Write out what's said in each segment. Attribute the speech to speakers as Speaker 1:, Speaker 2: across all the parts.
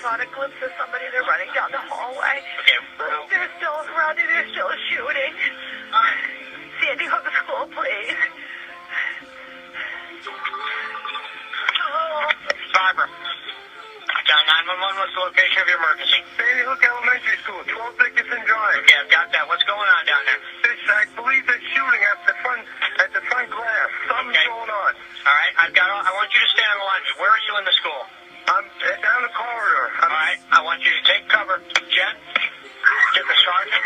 Speaker 1: caught a glimpse of somebody. They're running down the hallway.
Speaker 2: Okay.
Speaker 1: They're still running. They're still shooting. Sandy Hook School, please. Oh.
Speaker 2: Barbara. Dial 911. What's the location of your emergency?
Speaker 3: Sandy Hook Elementary School, 12 Dickinson Drive.
Speaker 2: Okay, I've got that. What's going on down there?
Speaker 3: I believe they're shooting at the front glass. Something's going on.
Speaker 2: All right, I want you to stay on the line. Where are you in the school?
Speaker 3: I'm down the corridor.
Speaker 2: All right, I want you to take cover. Jen, get the sergeant.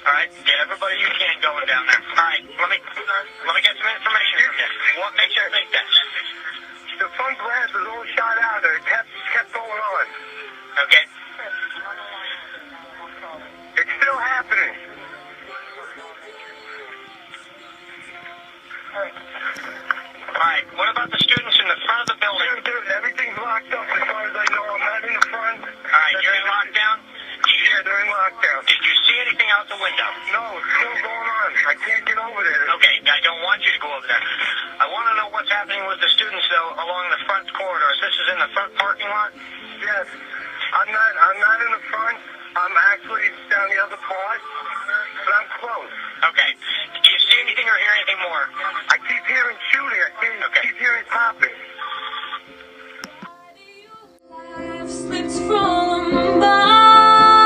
Speaker 2: All right, get everybody you can going down there. All right, let me get some information from you. What makes you think that?
Speaker 3: The front glass was all shot out there. It kept going on.
Speaker 2: Okay.
Speaker 3: It's still happening.
Speaker 2: All right, what about the students in the front of the building?
Speaker 3: Everything's locked up as far as I know. I'm not in the front.
Speaker 2: All right, you're in lockdown?
Speaker 3: Yeah, they're in lockdown.
Speaker 2: Did you see anything out the window?
Speaker 3: No, it's still going on. I can't get over there.
Speaker 2: Okay, I don't want you to go over there. I want to know what's happening with the students, though, along the front corridor. This is in the front parking lot?
Speaker 3: Yes. I'm not in the front. I'm actually down the other part, but I'm close.
Speaker 2: Okay. Do you see anything or hear anything more?
Speaker 3: I keep hearing shooting. I keep hearing popping.
Speaker 4: Life slips from mine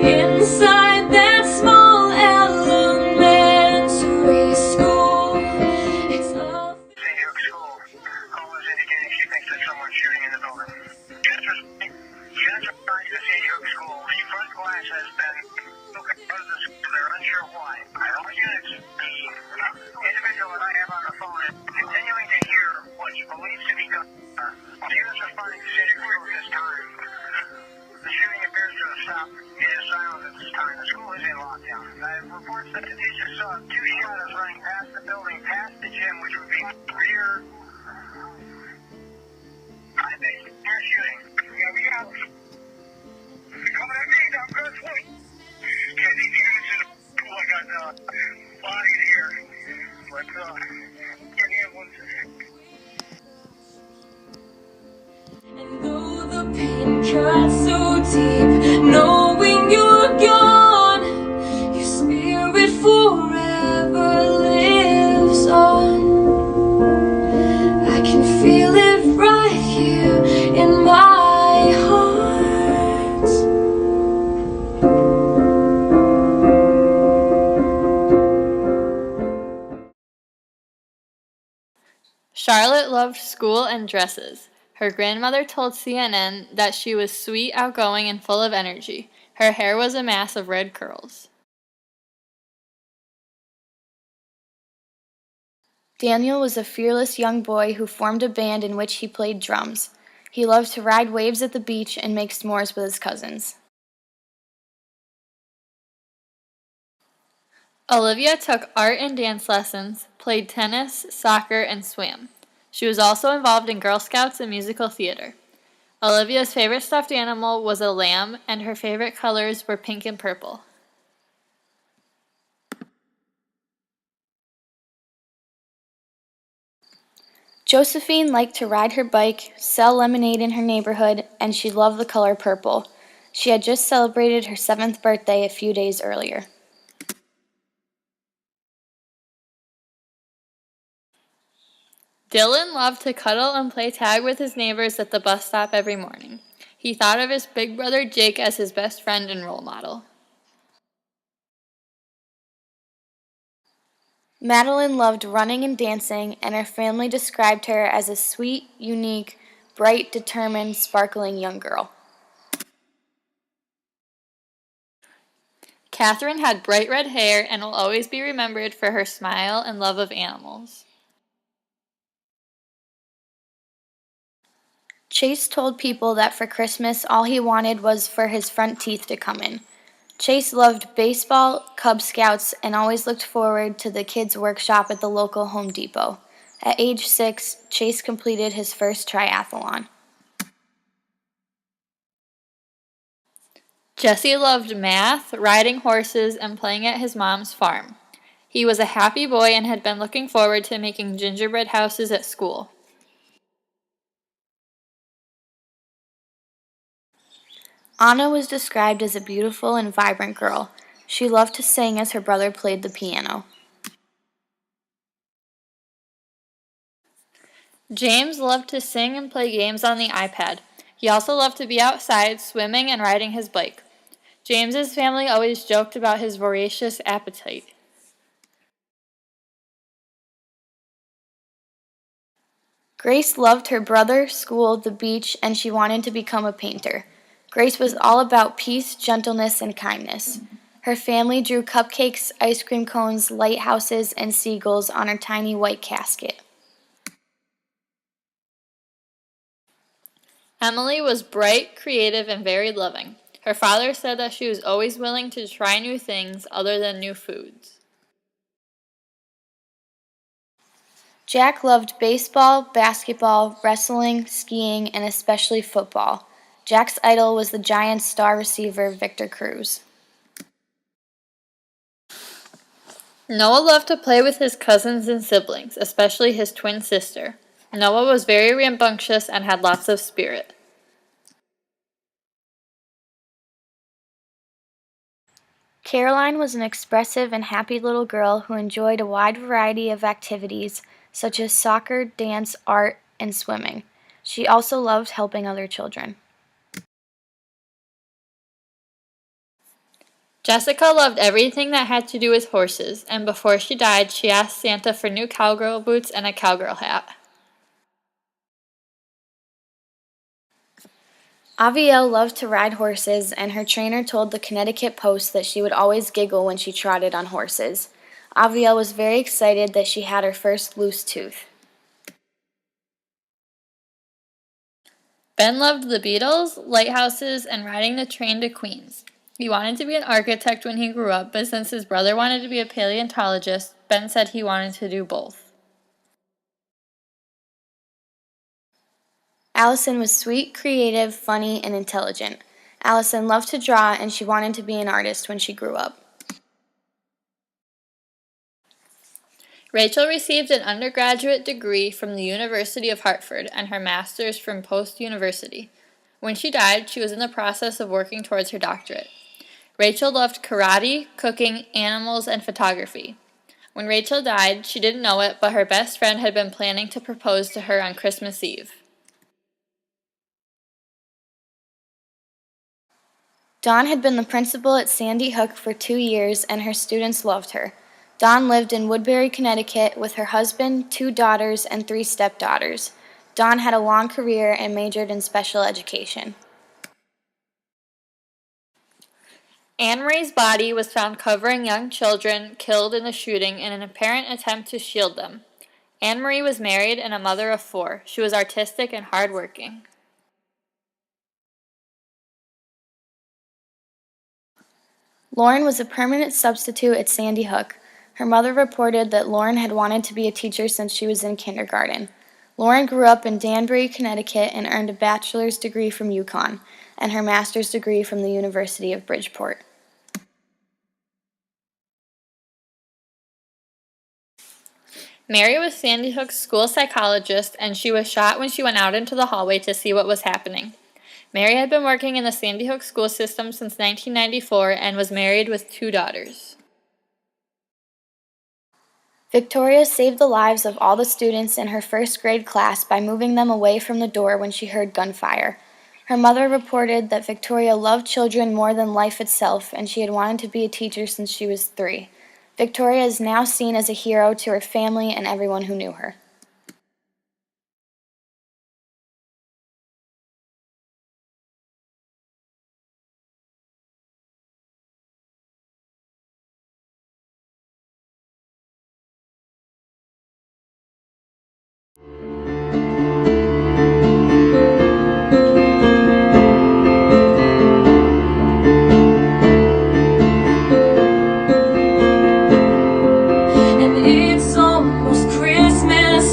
Speaker 4: inside that small elementary school. It's a
Speaker 3: Sandy Hook School. Call is indicating she thinks that someone's shooting in the building. Jen's referring to Sandy Hook School. The front glass has been broken out of the school. They're unsure why. All units, the individual that I have on the phone is continuing to hear what's believed to be gunfire. Students are responding to Sandy Hook at this time. The shooting appears to have stopped. It is silent at this time. The school is in lockdown. I have reports that the teacher saw two shadows running past the building, past the gym, which would be rear. I think they're shooting. Yeah, we got it. Coming at me, I'm good. Yeah, these units in the pool, I got bodies here. Let's get the ambulance.
Speaker 4: And though the pain cuts so deep, knowing you're gone, your spirit forever lives on. I can feel it right here in my heart.
Speaker 5: Charlotte loved school and dresses. Her grandmother told CNN that she was sweet, outgoing, and full of energy. Her hair was a mass of red curls.
Speaker 6: Daniel was a fearless young boy who formed a band in which he played drums. He loved to ride waves at the beach and make s'mores with his cousins.
Speaker 5: Olivia took art and dance lessons, played tennis, soccer, and swam. She was also involved in Girl Scouts and musical theater. Olivia's favorite stuffed animal was a lamb, and her favorite colors were pink and purple.
Speaker 6: Josephine liked to ride her bike, sell lemonade in her neighborhood, and she loved the color purple. She had just celebrated her 7th birthday a few days earlier.
Speaker 5: Dylan loved to cuddle and play tag with his neighbors at the bus stop every morning. He thought of his big brother Jake as his best friend and role model.
Speaker 6: Madeline loved running and dancing, and her family described her as a sweet, unique, bright, determined, sparkling young girl.
Speaker 5: Catherine had bright red hair and will always be remembered for her smile and love of animals.
Speaker 6: Chase told people that for Christmas all he wanted was for his front teeth to come in. Chase loved baseball, Cub Scouts, and always looked forward to the kids' workshop at the local Home Depot. At age 6, Chase completed his first triathlon.
Speaker 5: Jesse loved math, riding horses, and playing at his mom's farm. He was a happy boy and had been looking forward to making gingerbread houses at school.
Speaker 6: Anna was described as a beautiful and vibrant girl. She loved to sing as her brother played the piano.
Speaker 5: James loved to sing and play games on the iPad. He also loved to be outside, swimming and riding his bike. James's family always joked about his voracious appetite.
Speaker 6: Grace loved her brother, school, the beach, and she wanted to become a painter. Grace was all about peace, gentleness, and kindness. Her family drew cupcakes, ice cream cones, lighthouses, and seagulls on her tiny white casket.
Speaker 5: Emily was bright, creative, and very loving. Her father said that she was always willing to try new things other than new foods.
Speaker 6: Jack loved baseball, basketball, wrestling, skiing, and especially football. Jack's idol was the Giants' star receiver, Victor Cruz.
Speaker 5: Noah loved to play with his cousins and siblings, especially his twin sister. Noah was very rambunctious and had lots of spirit.
Speaker 6: Caroline was an expressive and happy little girl who enjoyed a wide variety of activities such as soccer, dance, art, and swimming. She also loved helping other children.
Speaker 5: Jessica loved everything that had to do with horses, and before she died, she asked Santa for new cowgirl boots and a cowgirl hat.
Speaker 6: Avielle loved to ride horses, and her trainer told the Connecticut Post that she would always giggle when she trotted on horses. Avielle was very excited that she had her first loose tooth.
Speaker 5: Ben loved the Beatles, lighthouses, and riding the train to Queens. He wanted to be an architect when he grew up, but since his brother wanted to be a paleontologist, Ben said he wanted to do both.
Speaker 6: Allison was sweet, creative, funny, and intelligent. Allison loved to draw, and she wanted to be an artist when she grew up.
Speaker 5: Rachel received an undergraduate degree from the University of Hartford and her master's from Post University. When she died, she was in the process of working towards her doctorate. Rachel loved karate, cooking, animals, and photography. When Rachel died, she didn't know it, but her best friend had been planning to propose to her on Christmas Eve.
Speaker 6: Dawn had been the principal at Sandy Hook for 2 years, and her students loved her. Dawn lived in Woodbury, Connecticut, with her husband, 2 daughters, and 3 stepdaughters. Dawn had a long career and majored in special education.
Speaker 5: Anne Marie's body was found covering young children killed in the shooting in an apparent attempt to shield them. Anne Marie was married and a mother of 4. She was artistic and hardworking.
Speaker 6: Lauren was a permanent substitute at Sandy Hook. Her mother reported that Lauren had wanted to be a teacher since she was in kindergarten. Lauren grew up in Danbury, Connecticut, and earned a bachelor's degree from UConn and her master's degree from the University of Bridgeport.
Speaker 5: Mary was Sandy Hook's school psychologist, and she was shot when she went out into the hallway to see what was happening. Mary had been working in the Sandy Hook school system since 1994 and was married with 2 daughters.
Speaker 6: Victoria saved the lives of all the students in her first grade class by moving them away from the door when she heard gunfire. Her mother reported that Victoria loved children more than life itself, and she had wanted to be a teacher since she was 3. Victoria is now seen as a hero to her family and everyone who knew her.
Speaker 4: And it's almost Christmas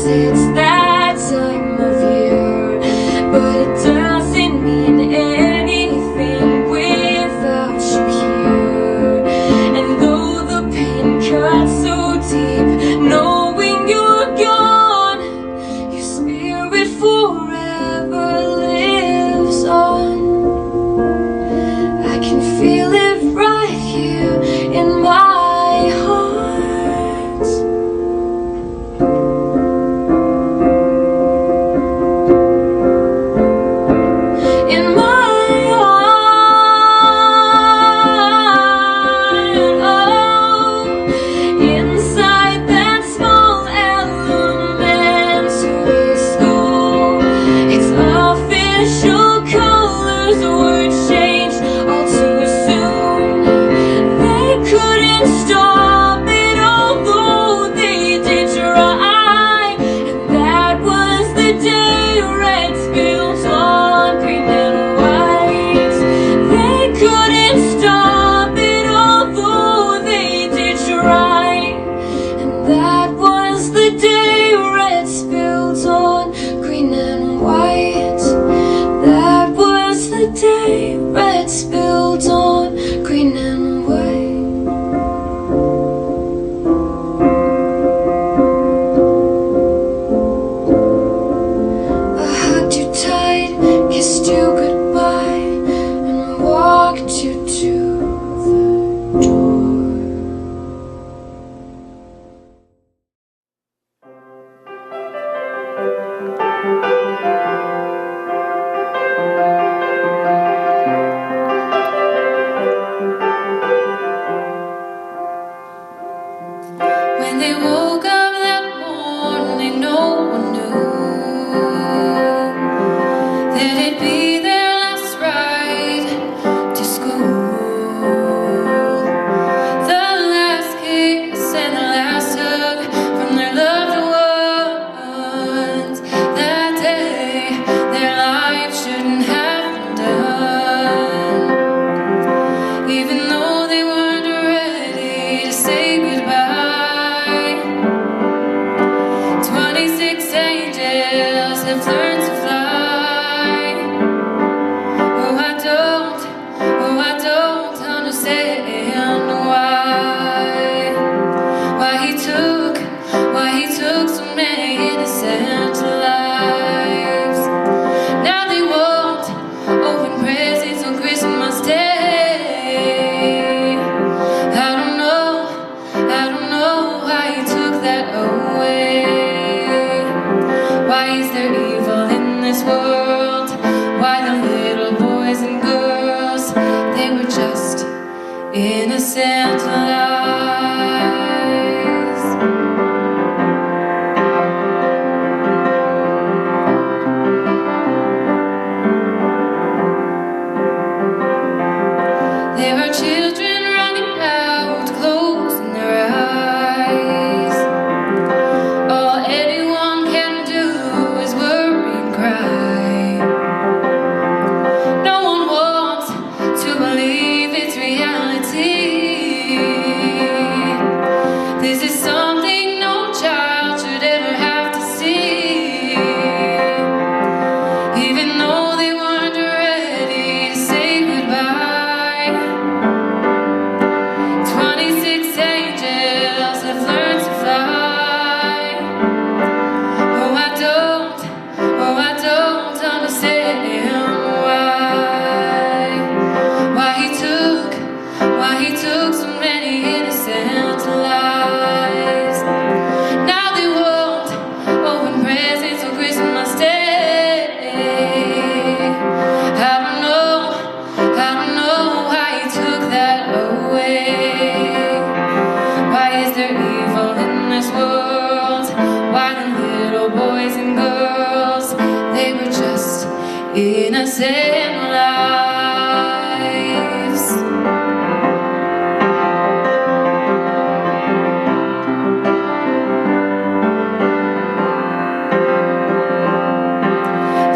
Speaker 4: special colors were changed all too soon. They couldn't stop it, although they did try. And that was the day red spilled on green and white. They couldn't stop it, although they did try. And that was the day red spilled on green and white. That was the day red spilled on green and white. I hugged you tight, kissed you goodbye, and walked you to the door. When they woke up that morning, no one knew that it'd be their last ride to school. The last kiss and the last hug from their loved ones. That day, their lives shouldn't have been done. Even though they weren't ready to say goodbye. 26 angels have learned to fly. Oh, I don't understand why he took so many innocent lives. Now they won't open presents on Christmas Day. I don't know why he took that away. Why is there evil in this world? Why the little boys and girls, they were just innocent lives. There are children running out, closing their eyes. All anyone can do is worry and cry. No one wants to believe it's reality. This is something no child should ever have to see. Even though they weren't ready to say goodbye. 26 angels have learned to fly. Oh, I don't understand why he took so many innocent lives. Now they won't open presents on Christmas Day. I don't know why he took that away. Why is there evil in this world? Why the little boys and girls, they were just innocent lives.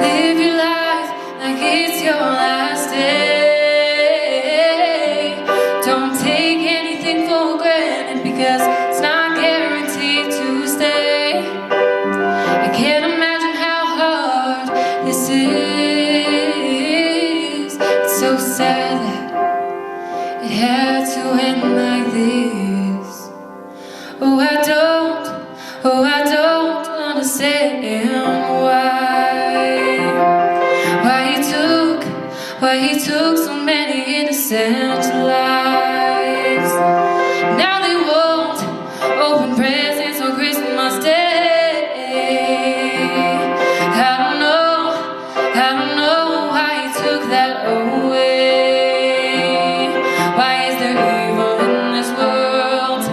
Speaker 4: Live your life like it's your last day. Don't take anything for granted, because it's not guaranteed to stay. I can't imagine how hard this is. It's so sad that it had to end like this. Oh, I don't understand why he took so many innocent lives. Now they won't open presents on Christmas Day. I don't know why he took that away. Why is there evil in this world?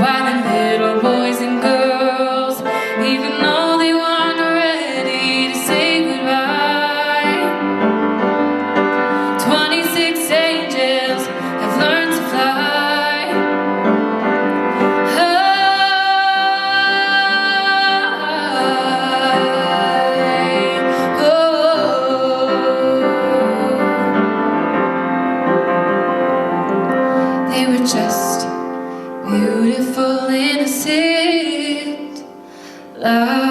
Speaker 4: Why the little boys and girls, even though they weren't ready to say goodbye. just beautiful, innocent love.